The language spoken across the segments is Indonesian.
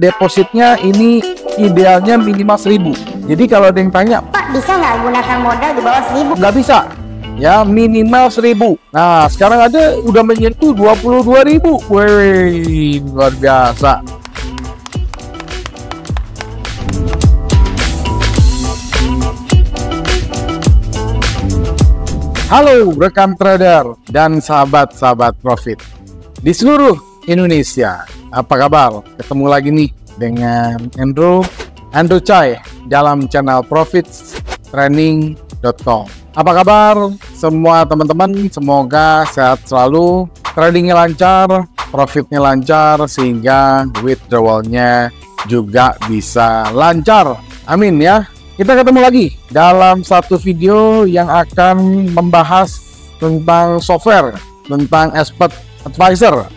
depositnya ini idealnya minimal 1.000. Jadi kalau ada yang tanya, Pak, bisa nggak gunakan modal di bawah 1.000? nggak bisa ya, minimal 1.000. Nah sekarang ada udah menyentuh 22.000. Wih, luar biasa. Halo rekan trader dan sahabat-sahabat profit di seluruh Indonesia. Apa kabar? Ketemu lagi nih dengan Andrew Chai dalam channel profitstraining.com. Apa kabar semua teman-teman? Semoga sehat selalu, tradingnya lancar, profitnya lancar, sehingga withdrawalnya juga bisa lancar. Amin ya. Kita ketemu lagi dalam satu video yang akan membahas tentang software, tentang expert advisor.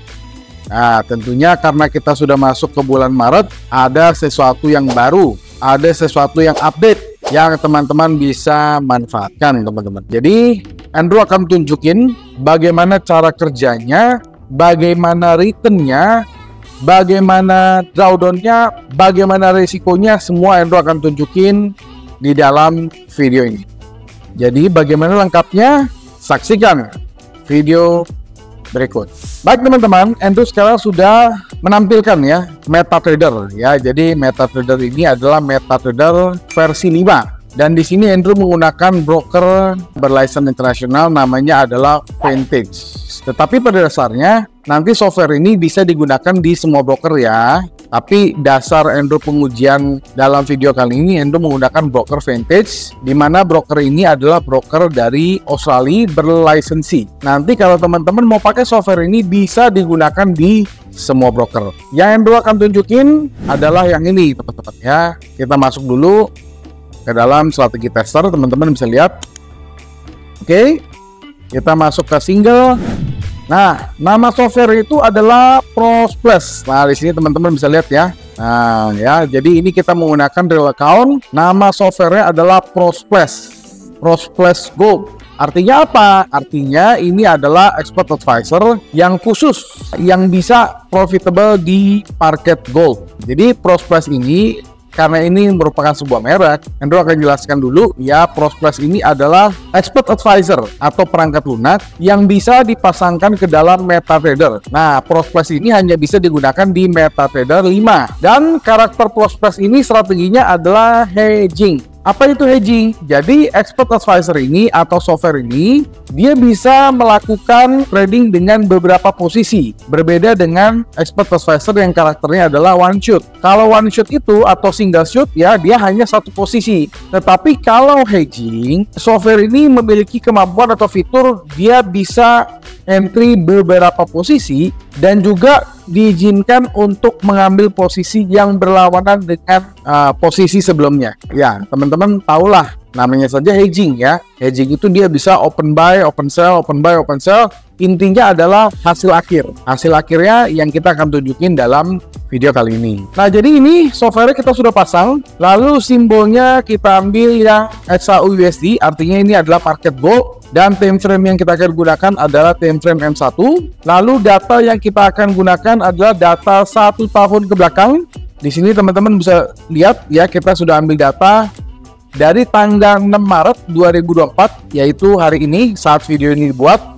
Nah, tentunya karena kita sudah masuk ke bulan Maret, ada sesuatu yang baru, ada sesuatu yang update yang teman-teman bisa manfaatkan, teman-teman. Jadi, Andrew akan tunjukin bagaimana cara kerjanya, bagaimana returnnya, bagaimana drawdownnya, bagaimana risikonya, semua Andrew akan tunjukin di dalam video ini. Jadi bagaimana lengkapnya? Saksikan video berikut. Baik teman-teman, Andrew sekarang sudah menampilkan ya MetaTrader ya. Jadi MetaTrader ini adalah MetaTrader versi 5. Dan di sini Andrew menggunakan broker berlisensi internasional, namanya adalah Vantage. Tetapi pada dasarnya nanti software ini bisa digunakan di semua broker ya. Tapi dasar Andrew pengujian dalam video kali ini, Andrew menggunakan broker Vantage, di mana broker ini adalah broker dari Australia berlisensi. Nanti kalau teman-teman mau pakai software ini bisa digunakan di semua broker. Yang Andrew akan tunjukin adalah yang ini teman-teman ya. Kita masuk dulu ke dalam strategi tester, teman-teman bisa lihat. Oke, kita masuk ke single. Nah, nama software itu adalah Prosplus. Nah, di sini teman-teman bisa lihat ya. Nah, ya, jadi ini kita menggunakan real account. Nama softwarenya adalah Prosplus. Prosplus Gold. Artinya apa? Artinya ini adalah expert advisor yang khusus yang bisa profitable di market gold. Jadi Prosplus ini, karena ini merupakan sebuah merek, Andrew akan jelaskan dulu ya. Prosplus ini adalah expert advisor atau perangkat lunak yang bisa dipasangkan ke dalam MetaTrader. Nah, Prosplus ini hanya bisa digunakan di MetaTrader 5. Dan karakter Prosplus ini strateginya adalah hedging. Apa itu hedging? Jadi expert advisor ini atau software ini dia bisa melakukan trading dengan beberapa posisi. Berbeda dengan expert advisor yang karakternya adalah one shoot. Kalau one shoot itu atau single shoot ya, dia hanya satu posisi. Tetapi kalau hedging, software ini memiliki kemampuan atau fitur dia bisa entry beberapa posisi dan juga diizinkan untuk mengambil posisi yang berlawanan dengan posisi sebelumnya. Ya, teman-teman tahulah namanya saja hedging ya. Hedging itu dia bisa open buy, open sell, open buy, open sell. Intinya adalah hasil akhir. Hasil akhirnya yang kita akan tunjukin dalam video kali ini. Nah, jadi ini software kita sudah pasang. Lalu simbolnya kita ambil yang XAUUSD, artinya ini adalah market gold. Dan time frame yang kita akan gunakan adalah time frame M1. Lalu data yang kita akan gunakan adalah data 1 tahun ke belakang. Di sini teman-teman bisa lihat ya, kita sudah ambil data dari tanggal 6 Maret 2024, yaitu hari ini saat video ini dibuat.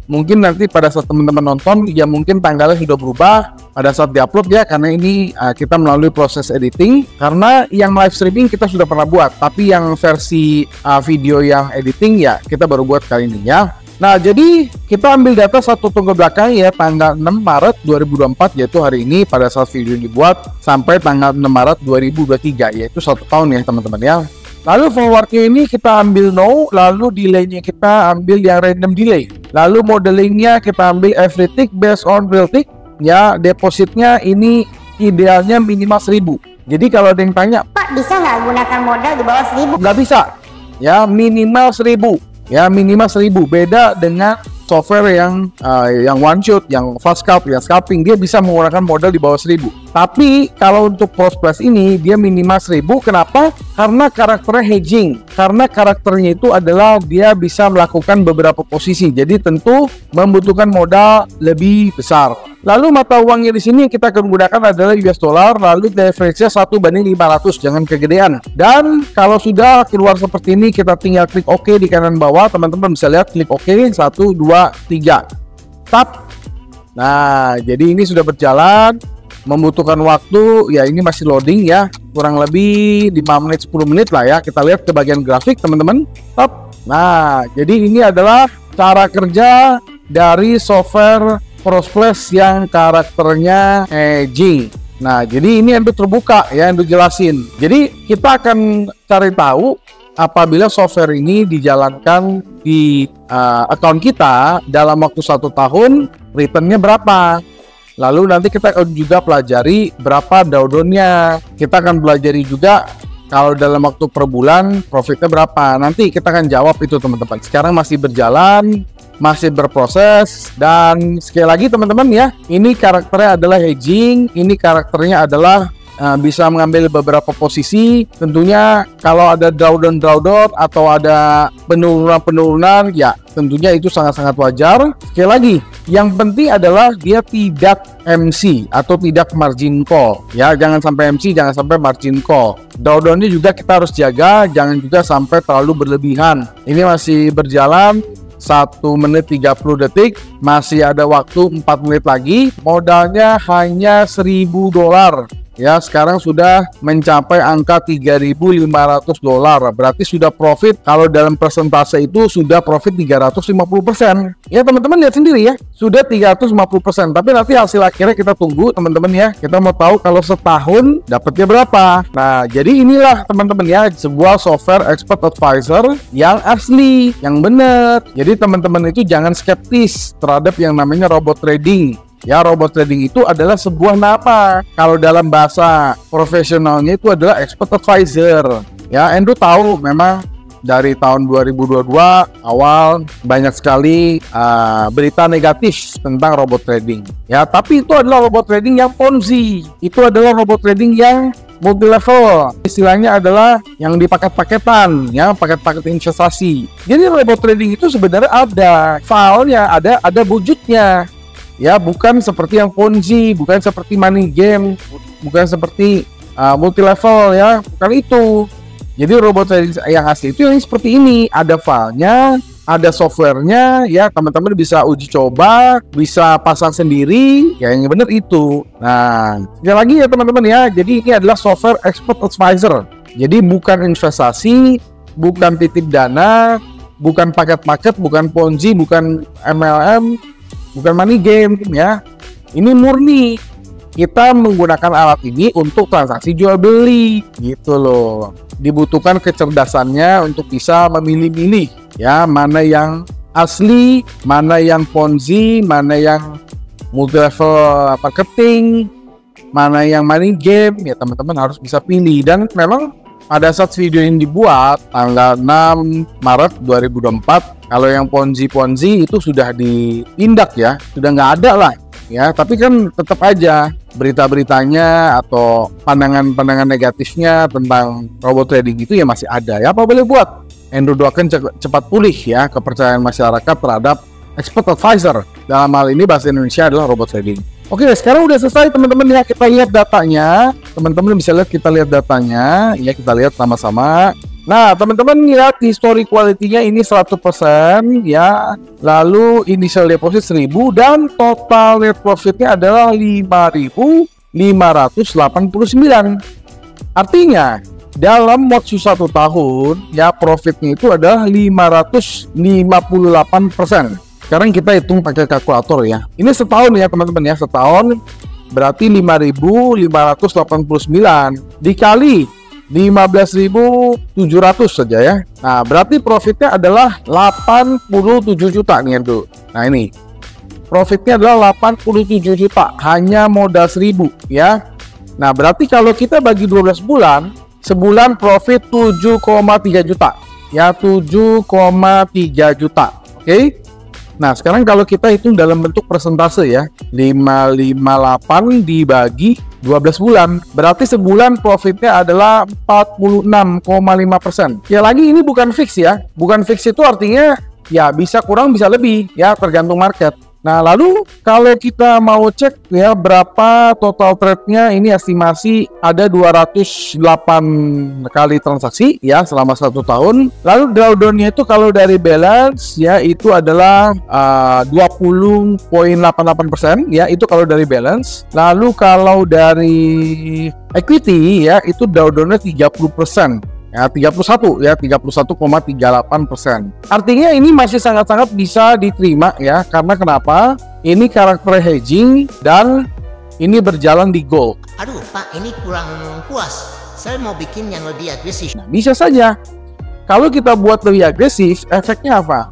Mungkin nanti pada saat teman-teman nonton ya mungkin tanggalnya sudah berubah pada saat diupload ya, karena ini kita melalui proses editing. Karena yang live streaming kita sudah pernah buat, tapi yang versi video yang editing ya kita baru buat kali ini ya. Nah, jadi kita ambil data 1 tahun ke belakang ya, tanggal 6 Maret 2024, yaitu hari ini pada saat video ini dibuat, sampai tanggal 6 Maret 2023, yaitu 1 tahun ya teman-teman ya. Lalu forwardnya ini kita ambil no, lalu delaynya kita ambil yang random delay. Lalu modelingnya kita ambil every tick based on real tick. Ya, depositnya ini idealnya minimal 1.000. Jadi kalau ada yang tanya, Pak, bisa nggak gunakan modal di bawah 1.000? nggak bisa. Ya, minimal 1.000. Ya, minimal 1.000. Beda dengan software yang one shot, yang fast scalp, yang scalping, dia bisa menggunakan modal di bawah 1000. Tapi kalau untuk Pros Plus ini dia minimal 1000. Kenapa? Karena karakternya hedging. Karena karakternya itu adalah dia bisa melakukan beberapa posisi. Jadi tentu membutuhkan modal lebih besar. Lalu mata uangnya di sini kita akan gunakan adalah US dollar, lalu leverage-nya 1:500, jangan kegedean. Dan kalau sudah keluar seperti ini, kita tinggal klik OK di kanan bawah. Teman-teman bisa lihat, klik OK, 1, 2, 3. Tap. Nah, jadi ini sudah berjalan, membutuhkan waktu, ya ini masih loading ya, kurang lebih 5 menit, 10 menit lah ya. Kita lihat ke bagian grafik, teman-teman. Tap. Nah, jadi ini adalah cara kerja dari software Pros Plus yang karakternya hedging. Nah, jadi ini yang terbuka ya, yang dijelasin. Jadi kita akan cari tahu apabila software ini dijalankan di account kita dalam waktu 1 tahun, returnnya berapa. Lalu nanti kita akan juga pelajari berapa drawdown-nya. Kita akan pelajari juga kalau dalam waktu per bulan profitnya berapa. Nanti kita akan jawab itu teman-teman. Sekarang masih berjalan, masih berproses. Dan sekali lagi teman-teman ya, ini karakternya adalah hedging, ini karakternya adalah bisa mengambil beberapa posisi. Tentunya kalau ada drawdown atau ada penurunan ya tentunya itu sangat-sangat wajar. Sekali lagi, yang penting adalah dia tidak MC atau tidak margin call ya, jangan sampai MC, jangan sampai margin call. Drawdownnya juga kita harus jaga, jangan juga sampai terlalu berlebihan. Ini masih berjalan 1 menit 30 detik, masih ada waktu 4 menit lagi. Modalnya hanya $1000 ya, sekarang sudah mencapai angka $3.500. Berarti sudah profit, kalau dalam persentase itu sudah profit 350%. Ya teman-teman lihat sendiri ya, sudah 350%. Tapi nanti hasil akhirnya kita tunggu teman-teman ya. Kita mau tahu kalau setahun dapatnya berapa. Nah, jadi inilah teman-teman ya, sebuah software expert advisor yang asli, yang benar. Jadi teman-teman itu jangan skeptis terhadap yang namanya robot trading. Ya, robot trading itu adalah sebuah nama. Kalau dalam bahasa profesionalnya itu adalah expert advisor. Ya, Andrew tahu memang dari tahun 2022 awal banyak sekali berita negatif tentang robot trading. Ya, tapi itu adalah robot trading yang Ponzi. Itu adalah robot trading yang multi level. Istilahnya adalah yang dipaket-paketan, ya, paket-paket investasi. Jadi robot trading itu sebenarnya ada filenya, ada wujudnya. Ya, bukan seperti yang Ponzi, bukan seperti money game, bukan seperti multi level ya, bukan itu. Jadi robot trading yang asli itu yang seperti ini, ada filenya, ada softwarenya ya, teman-teman bisa uji coba, bisa pasang sendiri ya, yang benar itu. Nah, sekali lagi ya teman-teman ya, jadi ini adalah software expert advisor. Jadi bukan investasi, bukan titip dana, bukan paket-paket, bukan Ponzi, bukan MLM, bukan money game ya. Ini murni kita menggunakan alat ini untuk transaksi jual beli gitu loh. Dibutuhkan kecerdasannya untuk bisa memilih-milih ya, mana yang asli, mana yang Ponzi, mana yang multi level marketing, mana yang money game ya, teman-teman harus bisa pilih. Dan memang pada saat video ini dibuat tanggal 6 Maret 2024, kalau yang Ponzi itu sudah ditindak ya, sudah nggak ada lah ya. Tapi kan tetap aja berita-beritanya atau pandangan-pandangan negatifnya tentang robot trading itu ya masih ada ya. Apa boleh buat, Andrew doakan cepat pulih ya kepercayaan masyarakat terhadap expert advisor. Dalam hal ini bahasa Indonesia adalah robot trading. Oke, sekarang udah selesai teman-teman ya, kita lihat datanya. Teman-teman bisa lihat, kita lihat datanya ya, kita lihat sama-sama. Nah, teman-teman lihat history quality-nya ini 100% ya. Lalu initial deposit 1000 dan total net profit-nya adalah 5.589. Artinya dalam waktu 1 tahun ya, profitnya itu adalah 558%. Sekarang kita hitung pakai kalkulator ya. Ini setahun ya teman-teman ya, setahun berarti 5.589 dikali 15.700 saja ya. Nah, berarti profitnya adalah 87 juta nih Andrew. Nah, ini profitnya adalah 87 juta hanya modal 1000 ya. Nah, berarti kalau kita bagi 12 bulan, sebulan profit 7,3 juta ya, 7,3 juta. Oke. Nah, sekarang kalau kita hitung dalam bentuk persentase ya, 558 dibagi 12 bulan, berarti sebulan profitnya adalah 46,5%. Ya lagi ini bukan fix ya, bukan fix itu artinya ya bisa kurang bisa lebih ya, tergantung market. Nah, lalu kalau kita mau cek ya berapa total trade-nya, ini estimasi ada 208 kali transaksi ya selama 1 tahun. Lalu drawdown-nya itu kalau dari balance ya itu adalah 20,88% ya, itu kalau dari balance. Lalu kalau dari equity ya itu drawdown-nya 30%. Ya, 31,38%. Artinya ini masih sangat-sangat bisa diterima ya, karena kenapa? Ini karakter hedging dan ini berjalan di gold. Aduh Pak, ini kurang puas. Saya mau bikin yang lebih agresif. Nah, bisa saja. Kalau kita buat lebih agresif, efeknya apa?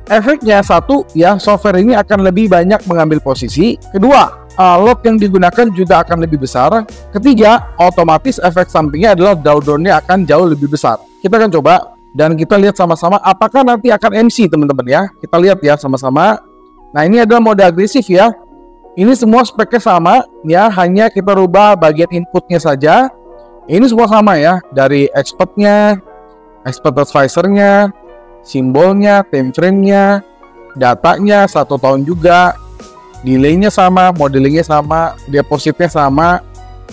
Efeknya satu ya, software ini akan lebih banyak mengambil posisi. Kedua, lot yang digunakan juga akan lebih besar. Ketiga, otomatis efek sampingnya adalah drawdown-nya akan jauh lebih besar. Kita akan coba dan kita lihat sama-sama apakah nanti akan MC teman-teman ya. Kita lihat ya sama-sama. Nah, ini adalah mode agresif ya. Ini semua speknya sama ya, hanya kita rubah bagian inputnya saja. Ini semua sama ya, dari expertnya, expert advisor-nya, simbolnya, time frame-nya, datanya 1 tahun juga. Delay-nya sama, modelingnya sama, depositnya sama,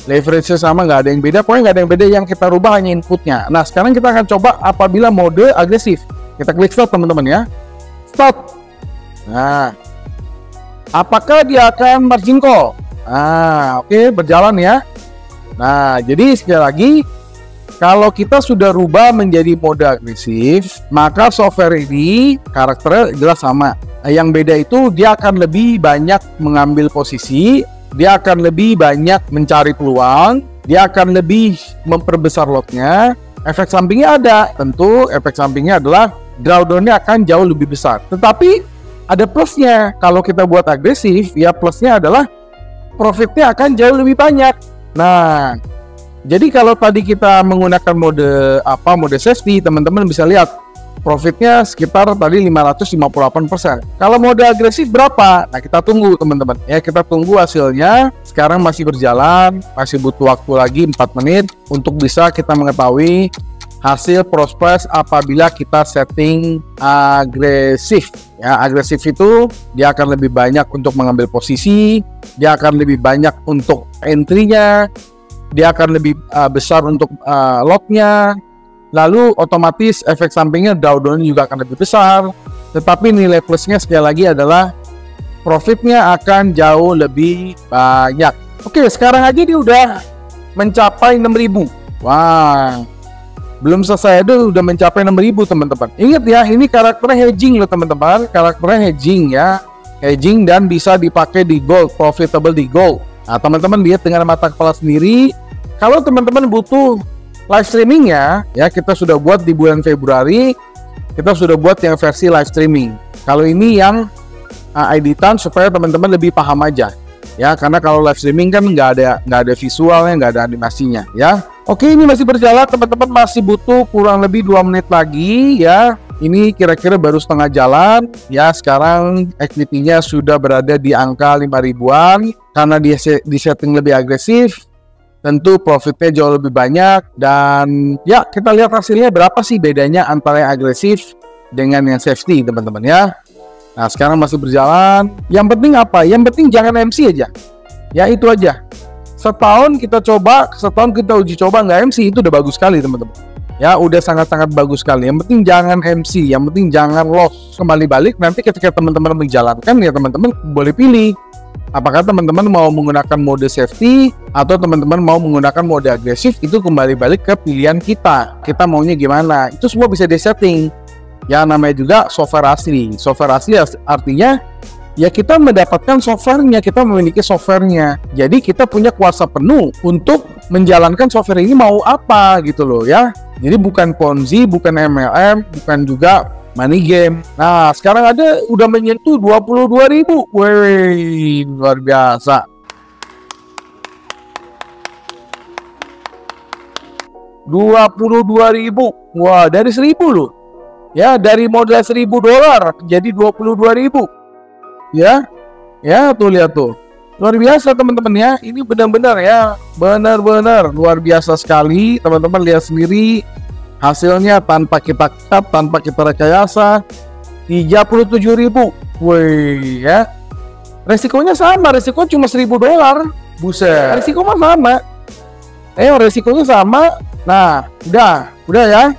leverage-nya sama, nggak ada yang beda. Pokoknya nggak ada yang beda, yang kita rubah hanya inputnya. Nah, sekarang kita akan coba apabila mode agresif. Kita klik start teman-teman ya. Start. Nah, apakah dia akan margin call? Nah, oke, berjalan ya. Nah, jadi sekali lagi, kalau kita sudah rubah menjadi mode agresif, maka software ini karakternya jelas sama. Yang beda itu dia akan lebih banyak mengambil posisi, dia akan lebih banyak mencari peluang, dia akan lebih memperbesar lotnya. Efek sampingnya ada, tentu efek sampingnya adalah drawdown-nya akan jauh lebih besar. Tetapi ada plusnya, kalau kita buat agresif, ya plusnya adalah profitnya akan jauh lebih banyak. Nah, jadi kalau tadi kita menggunakan mode safety, teman-teman bisa lihat profitnya sekitar tadi 558%. Kalau mode agresif berapa? Nah, kita tunggu teman-teman ya, kita tunggu hasilnya. Sekarang masih berjalan, masih butuh waktu lagi 4 menit untuk bisa kita mengetahui hasil prospek apabila kita setting agresif ya. Agresif itu dia akan lebih banyak untuk mengambil posisi, dia akan lebih banyak untuk entry-nya, dia akan lebih besar untuk lotnya. Lalu otomatis efek sampingnya drawdown juga akan lebih besar. Tetapi nilai plusnya sekali lagi adalah profitnya akan jauh lebih banyak. Oke, sekarang aja dia udah mencapai 6.000. Wah, belum selesai itu udah mencapai 6.000 teman-teman. Ingat ya, ini karakternya hedging loh teman-teman. Karakternya hedging ya, hedging dan bisa dipakai di gold, profitable di gold. Nah, teman-teman lihat dengan mata kepala sendiri. Kalau teman-teman butuh live streamingnya ya, kita sudah buat di bulan Februari, kita sudah buat yang versi live streaming. Kalau ini yang editan supaya teman-teman lebih paham aja ya, karena kalau live streaming kan nggak ada visualnya, nggak ada animasinya ya. Oke, ini masih berjalan teman-teman, masih butuh kurang lebih 2 menit lagi ya. Ini kira-kira baru setengah jalan ya. Sekarang equity-nya sudah berada di angka 5.000-an karena dia di setting lebih agresif. Tentu profitnya jauh lebih banyak. Dan ya, kita lihat hasilnya berapa sih bedanya antara yang agresif dengan yang safety teman-teman ya. Nah, sekarang masih berjalan. Yang penting apa? Yang penting jangan MC aja ya, itu aja. Setahun kita uji coba nggak MC, itu udah bagus sekali teman-teman ya, udah sangat-sangat bagus sekali. Yang penting jangan MC, yang penting jangan loss. Kembali balik nanti ketika teman-teman menjalankan ya, teman-teman boleh pilih apakah teman-teman mau menggunakan mode safety atau teman-teman mau menggunakan mode agresif. Itu kembali balik ke pilihan kita maunya gimana. Itu semua bisa di-setting ya, namanya juga software asli. Software asli artinya ya kita mendapatkan softwarenya, kita memiliki softwarenya. Jadi kita punya kuasa penuh untuk menjalankan software ini mau apa gitu loh ya. Jadi bukan Ponzi, bukan MLM, bukan juga money game. Nah, sekarang udah menyentuh 22.000. Wih, luar biasa. 22.000. Wah, dari 1.000 loh. Ya, dari modal $1.000 jadi 22.000. Ya. Ya, tuh lihat tuh. Luar biasa teman-teman ya. Ini benar-benar ya, benar-benar luar biasa sekali. Teman-teman lihat sendiri hasilnya tanpa kita cut, tanpa kita rekayasa, 37.000. Wih ya. Resikonya sama, resiko cuma $1.000. Buset. Resiko mah sama. Resikonya sama. Nah, udah ya.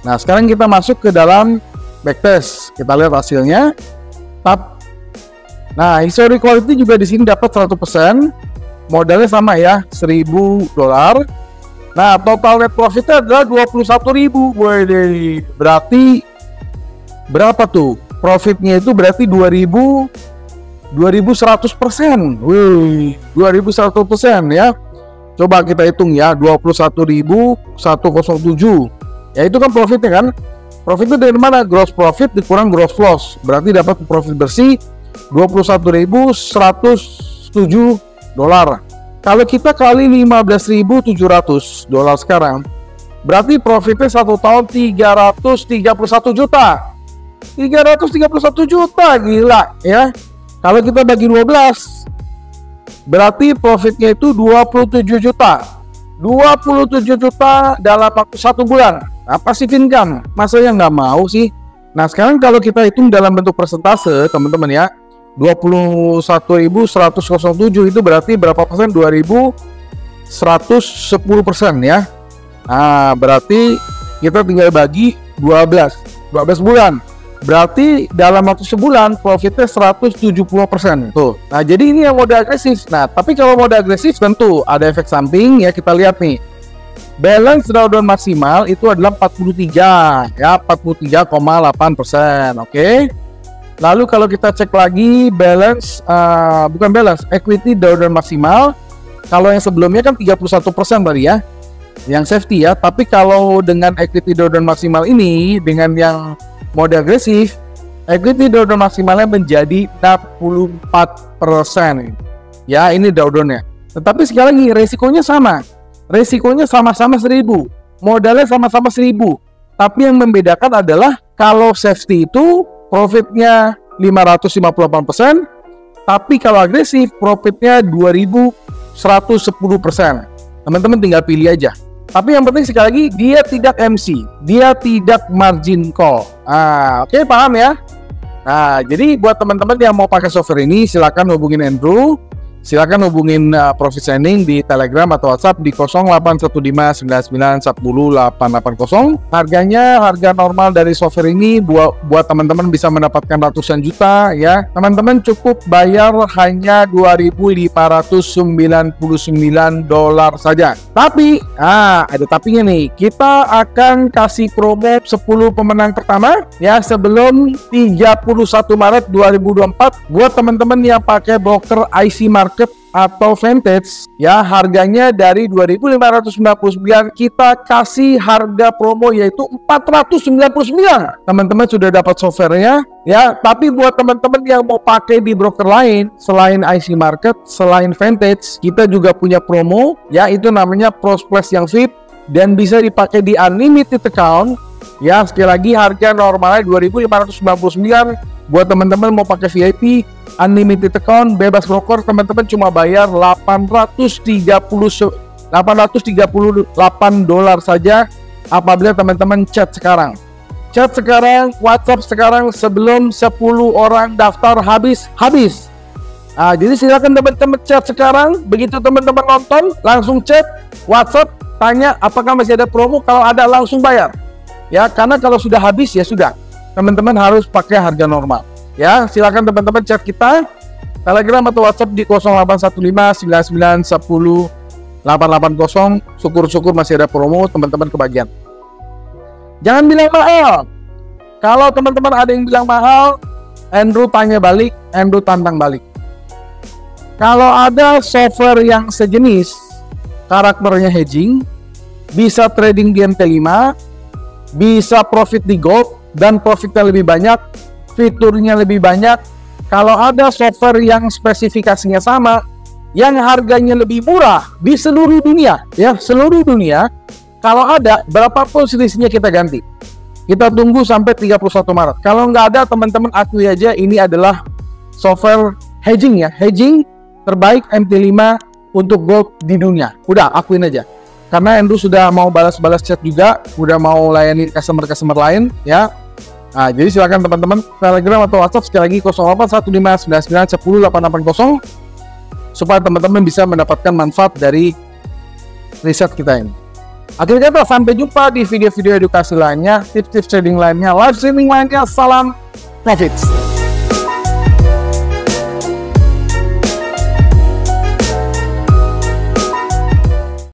Nah, sekarang kita masuk ke dalam backtest. Kita lihat hasilnya. Nah, history quality juga di sini dapat 100%. Modalnya sama ya, $1.000. Nah, total net profitnya adalah 21.000. Wih, berarti berapa tuh? Profitnya itu berarti 2.100%. Wih, 2.100% ya. Coba kita hitung ya, 21.107. Ya itu kan profitnya kan. Profitnya dari mana? Gross profit dikurang gross loss. Berarti dapat profit bersih $21.107. Kalau kita kali $15.700 sekarang, berarti profitnya 1 tahun 331 juta. 331 juta, gila ya. Kalau kita bagi 12, berarti profitnya itu 27 juta. 27 juta dalam waktu 1 bulan. Apa sih income? Masa yang nggak mau sih? Nah, sekarang kalau kita hitung dalam bentuk persentase, teman-teman ya, 21.107 itu berarti berapa persen? 2.110% ya. Nah, berarti kita tinggal bagi 12 bulan. Berarti dalam waktu sebulan profitnya 170%. Tuh. Nah, jadi ini yang mode agresif. Nah, tapi kalau mode agresif tentu ada efek samping ya. Kita lihat nih. Balance drawdown maksimal itu adalah 43 ya, 43,8%. Oke. Lalu kalau kita cek lagi balance, equity drawdown maksimal. Kalau yang sebelumnya kan 31% tadi ya, yang safety ya. Tapi kalau dengan equity drawdown maksimal ini, dengan yang mode agresif, equity drawdown maksimalnya menjadi 64%. Ya, ini drawdownnya. Tetapi sekali lagi resikonya sama. Resikonya sama-sama 1.000. Modalnya sama-sama 1.000. Tapi yang membedakan adalah kalau safety itu profitnya 558%, tapi kalau agresif profitnya 2.110%. Teman-teman tinggal pilih aja. Tapi yang penting sekali lagi dia tidak MC, dia tidak margin call. Oke, paham ya? Nah, jadi buat teman-teman yang mau pakai software ini silakan hubungin Andrew. Silakan hubungin Profit Signing di Telegram atau WhatsApp di 081599108880. Harganya harga normal dari software ini buat teman-teman bisa mendapatkan ratusan juta ya. Teman-teman cukup bayar hanya $2.599 saja. Tapi ada tapinya nih. Kita akan kasih promo 10 pemenang pertama ya sebelum 31 Maret 2024 buat teman-teman yang pakai broker IC Market atau Vantage ya, harganya dari 2.599 kita kasih harga promo yaitu 499. Teman-teman sudah dapat softwarenya ya. Tapi buat teman-teman yang mau pakai di broker lain selain IC Market, selain Vantage, kita juga punya promo ya, itu namanya Pros Plus yang VIP dan bisa dipakai di unlimited account ya. Sekali lagi harga normalnya 2.599. Buat teman-teman mau pakai VIP unlimited account bebas broker, teman-teman cuma bayar $838 saja apabila teman-teman chat sekarang. Chat sekarang, WhatsApp sekarang sebelum 10 orang daftar habis. Jadi silakan teman-teman chat sekarang. Begitu teman-teman nonton langsung chat WhatsApp, tanya apakah masih ada promo. Kalau ada langsung bayar ya, karena kalau sudah habis ya sudah, teman-teman harus pakai harga normal ya. Silakan teman-teman chat kita Telegram atau WhatsApp di 081599108880. Syukur-syukur masih ada promo, teman-teman kebagian. Jangan bilang mahal. Kalau teman-teman ada yang bilang mahal, Andrew tanya balik, Andrew tantang balik. Kalau ada software yang sejenis, karakternya hedging, bisa trading di MT5, bisa profit di gold, dan profitnya lebih banyak, fiturnya lebih banyak. Kalau ada software yang spesifikasinya sama, yang harganya lebih murah di seluruh dunia, ya seluruh dunia, kalau ada berapapun selisihnya kita ganti. Kita tunggu sampai 31 Maret. Kalau nggak ada, teman-teman akui aja ini adalah software hedging ya. Hedging terbaik MT5 untuk gold di dunia. Udah, akuin aja. Karena Andrew sudah mau balas-balas chat juga, udah mau layani customer-customer lain ya. Nah, jadi silakan teman-teman Telegram atau WhatsApp sekali lagi 0815991080 supaya teman-teman bisa mendapatkan manfaat dari riset kita ini. Akhir kata, sampai jumpa di video-video edukasi lainnya, tips-tips trading lainnya, live streaming lainnya. Salam profits.